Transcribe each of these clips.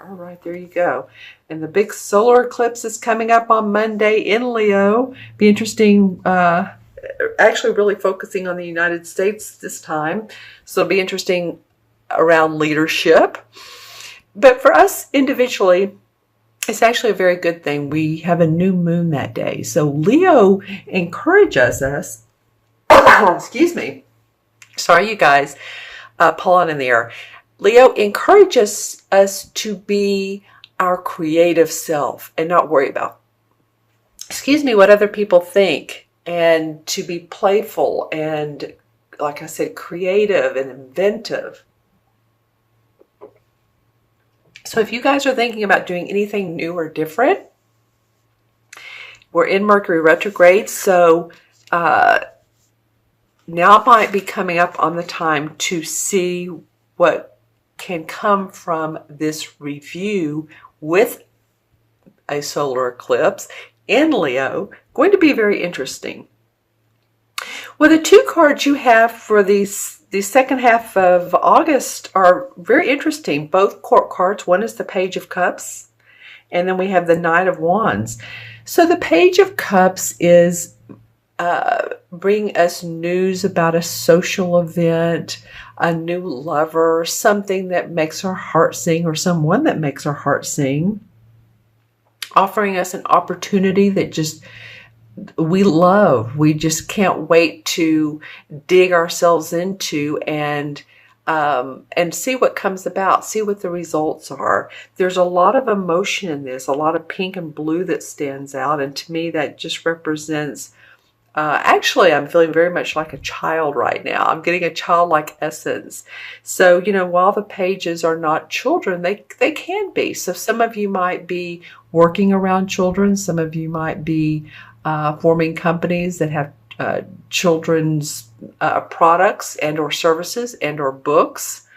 All right, there you go. And the big solar eclipse is coming up on Monday in Leo. Be interesting, actually really focusing on the United States this time. So it'll be interesting around leadership. But for us individually, it's actually a very good thing. We have a new moon that day. So Leo encourages us, excuse me, sorry you guys, pollen in the air. Leo encourages us to be our creative self and not worry about, what other people think, and to be playful and, like I said, creative and inventive. So if you guys are thinking about doing anything new or different, we're in Mercury retrograde, so now might be coming up on the time to see what can come from this review with a solar eclipse in Leo. Going to be very interesting. Well, the two cards you have for the second half of August are very interesting. Both court cards. One is the Page of Cups, and then we have the Knight of Wands. So the Page of Cups is bring us news about a social event, a new lover, something that makes our heart sing, or someone that makes our heart sing, offering us an opportunity that just we love. We just can't wait to dig ourselves into and see what comes about, see what the results are. There's a lot of emotion in this, a lot of pink and blue that stands out, and to me that just represents actually, I'm feeling very much like a child right now. I'm getting a childlike essence. So, while the pages are not children, they can be. So some of you might be working around children. Some of you might be forming companies that have children's products and or services and or books.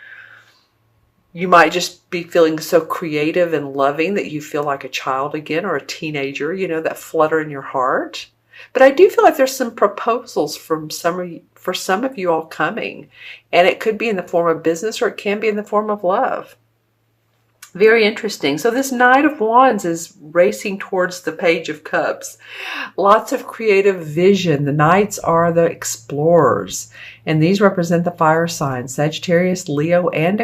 You might just be feeling so creative and loving that you feel like a child again, or a teenager, that flutter in your heart. But I do feel like there's some proposals for some of you all coming. And it could be in the form of business, or it can be in the form of love. Very interesting. So this Knight of Wands is racing towards the Page of Cups. Lots of creative vision. The Knights are the explorers. And these represent the fire signs: Sagittarius, Leo, and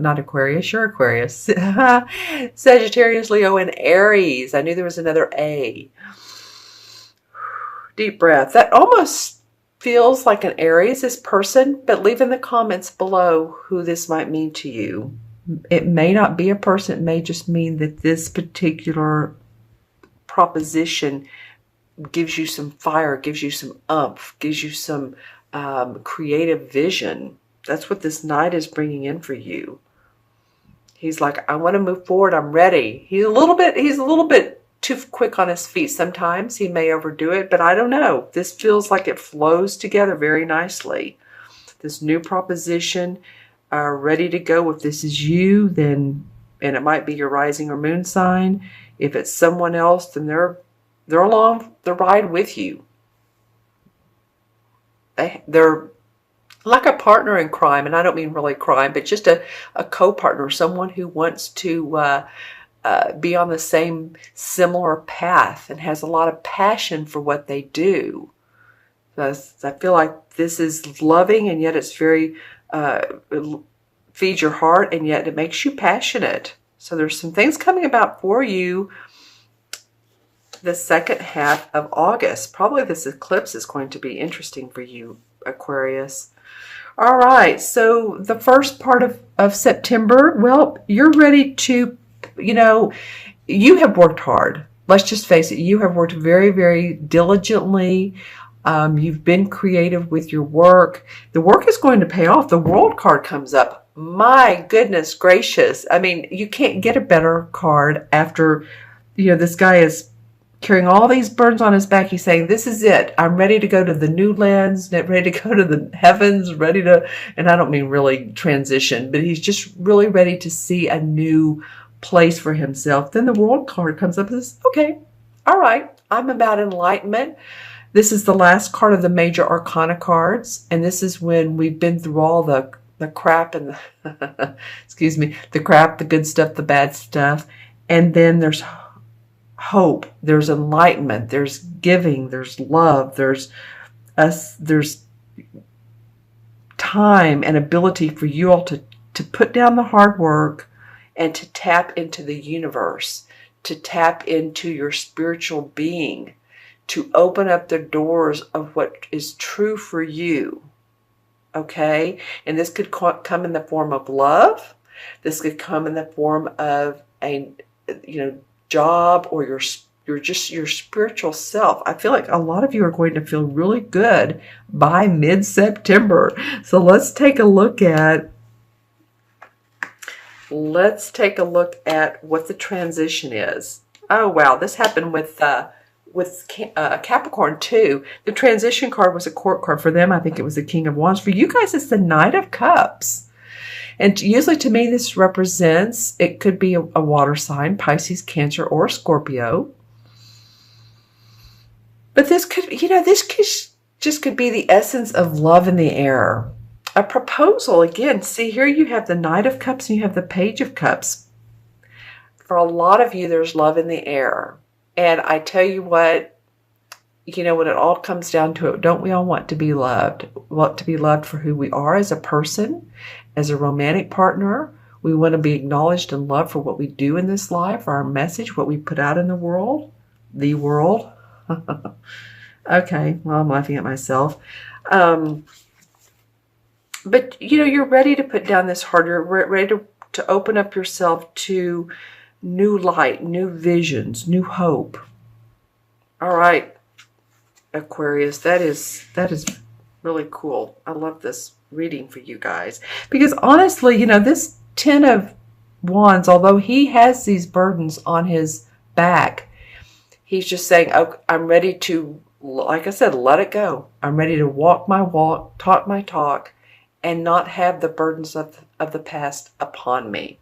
not Aquarius, you're Aquarius. Sagittarius, Leo, and Aries. I knew there was another A. Deep breath. That almost feels like an Aries, this person, but leave in the comments below who this might mean to you. It may not be a person. It may just mean that this particular proposition gives you some fire, gives you some oomph, gives you some creative vision. That's what this Knight is bringing in for you. He's like, I want to move forward. I'm ready. He's a little bit too quick on his feet sometimes. He may overdo it, but I don't know. This feels like it flows together very nicely. This new proposition, ready to go. If this is you, then, and it might be your rising or moon sign. If it's someone else, then they're along the ride with you. They're like a partner in crime, and I don't mean really crime, but just a co-partner, someone who wants to be on the same similar path and has a lot of passion for what they do. So I feel like this is loving, and yet it's very it feeds your heart, and yet it makes you passionate. So there's some things coming about for you the second half of August. Probably this eclipse is going to be interesting for you, Aquarius. All right, so the first part of September, well, you're ready to, you have worked hard. Let's just face it. You have worked very, very diligently. You've been creative with your work. The work is going to pay off. The World card comes up. My goodness gracious. I mean, you can't get a better card after, this guy is carrying all these burdens on his back. He's saying, this is it. I'm ready to go to the new lands, ready to go to the heavens, ready to, and I don't mean really transition, but he's just really ready to see a new place for himself. Then the World card comes up and says, okay, all right, I'm about enlightenment. This is the last card of the major arcana cards, and this is when we've been through all the the crap and the, excuse me, the crap, the good stuff, the bad stuff. And then there's hope, there's enlightenment, there's giving, there's love, there's time and ability for you all to put down the hard work and to tap into the universe, to tap into your spiritual being, to open up the doors of what is true for you. Okay? And this could come in the form of love. This could come in the form of a, job, or your spiritual self. I feel like a lot of you are going to feel really good by mid-September. So let's take a look at what the transition is. Oh wow, this happened with Capricorn too. The transition card was a court card for them. I think it was the King of Wands. For you guys, it's the Knight of Cups. And usually to me, this represents, it could be a water sign, Pisces, Cancer, or Scorpio. But this could, just could be the essence of love in the air. A proposal, again, see here you have the Knight of Cups and you have the Page of Cups. For a lot of you, there's love in the air. And I tell you what, when it all comes down to it, don't we all want to be loved? Want to be loved for who we are as a person, as a romantic partner. We want to be acknowledged and loved for what we do in this life, for our message, what we put out in the world. The world. Okay, well, I'm laughing at myself. But, you're ready to put down this hard. You're ready to open up yourself to new light, new visions, new hope. All right, Aquarius, that is really cool. I love this reading for you guys. Because honestly, this 10 of Wands, although he has these burdens on his back, he's just saying, oh, I'm ready to, like I said, let it go. I'm ready to walk my walk, talk my talk, and not have the burdens of the past upon me.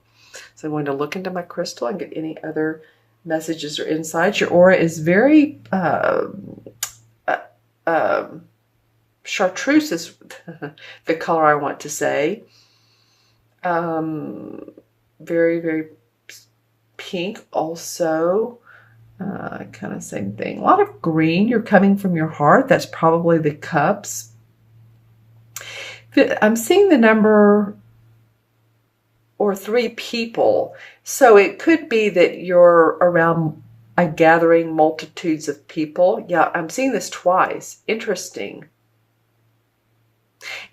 So I'm going to look into my crystal and get any other messages or insights. Your aura is very chartreuse is the color I want to say. Very, very pink also. Kind of same thing. A lot of green. You're coming from your heart. That's probably the cups. I'm seeing the number or 3 people. So it could be that you're around a gathering, multitudes of people. Yeah, I'm seeing this twice. Interesting.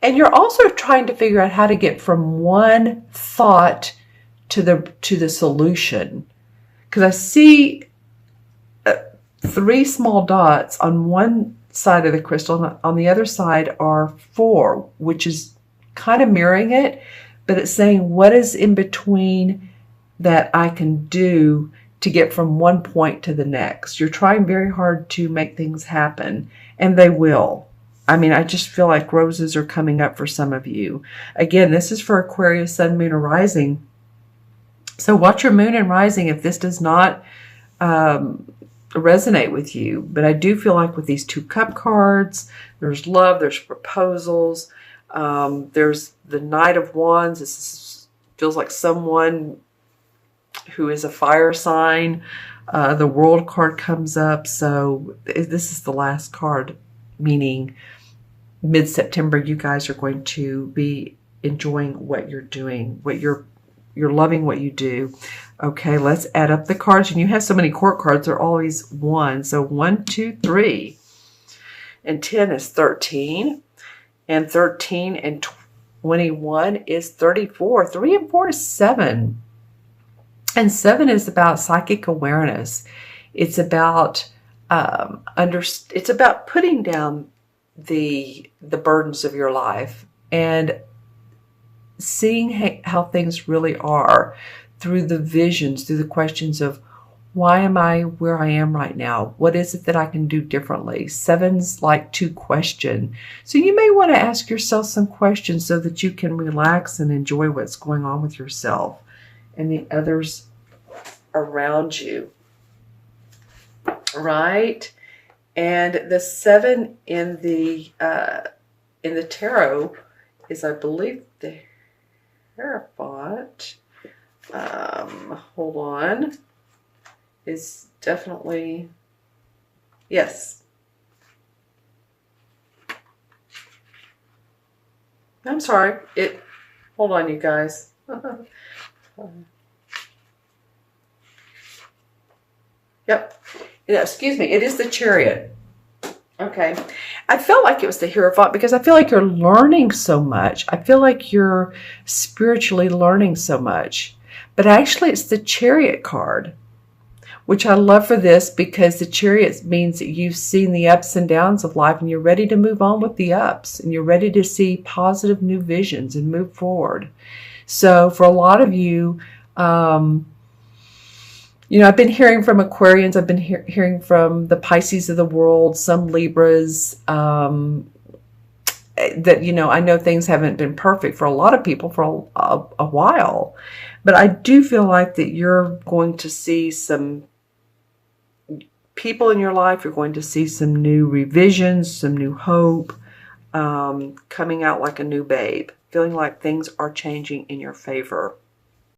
And you're also trying to figure out how to get from one thought to the solution. Because I see 3 small dots on one side of the crystal, and on the other side are 4, which is kind of mirroring it, but it's saying what is in between that I can do to get from one point to the next. You're trying very hard to make things happen, and they will. I mean, I just feel like roses are coming up for some of you. Again, this is for Aquarius, Sun, Moon, or Rising. So watch your Moon and Rising if this does not resonate with you. But I do feel like with these 2 cup cards, there's love, there's proposals, there's the Knight of Wands. This feels like someone who is a fire sign. The World card comes up. So this is the last card, meaning mid-September, you guys are going to be enjoying what you're doing, what you're loving what you do. Okay, let's add up the cards. And you have so many court cards, they're always 1. So 1, 2, 3. And 10 is 13. And 13 and 21 is 34. 3 and 4 is 7. And 7 is about psychic awareness. It's about it's about putting down the burdens of your life and seeing how things really are through the visions, through the questions of why am I where I am right now? What is it that I can do differently? 7's like to question. So you may want to ask yourself some questions so that you can relax and enjoy what's going on with yourself and the others around you. Right? And the 7 in the tarot is, I believe, Hierophant, hold on, is definitely, yes. I'm sorry, hold on you guys. Yep, excuse me, it is the Chariot. Okay, I felt like it was the Hierophant because I feel like you're learning so much. I feel like you're spiritually learning so much. But actually it's the Chariot card, which I love for this because the Chariot means that you've seen the ups and downs of life and you're ready to move on with the ups and you're ready to see positive new visions and move forward. So for a lot of you, you know, I've been hearing from Aquarians, I've been hearing from the Pisces of the world, some Libras, that, you know, I know things haven't been perfect for a lot of people for a while, but I do feel like that you're going to see some people in your life, you're going to see some new revisions, some new hope, coming out like a new babe, feeling like things are changing in your favor.